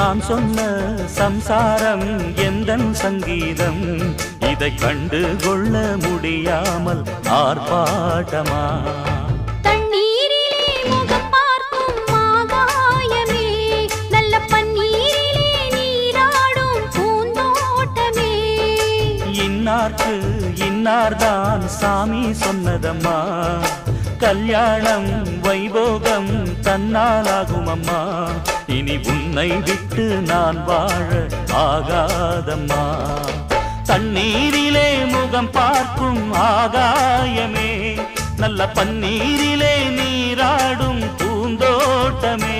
நான் சொன்ன சம்சாரம் எந்தன் சங்கீதம் இதை கண்டு கொள்ள முடியாமல் ஆர்ப்பாட்டமா தண்ணீரிலே முகம் பார்க்கும் ஆகாயமே நல்ல பன்னீரிலே நீராடும் பூந்தோட்டமே இன்னார்க்கு இன்னார்தான் சாமி சொன்னதம்மா கல்யாணம் வைபோகம் தன்னாலாகும் அம்மா இனி உன்னை விட்டு நான் வாழ ஆகாதம்மா தண்ணீரிலே முகம் பார்க்கும் ஆகாயமே நல்ல பன்னீரிலே நீராடும் பூந்தோட்டமே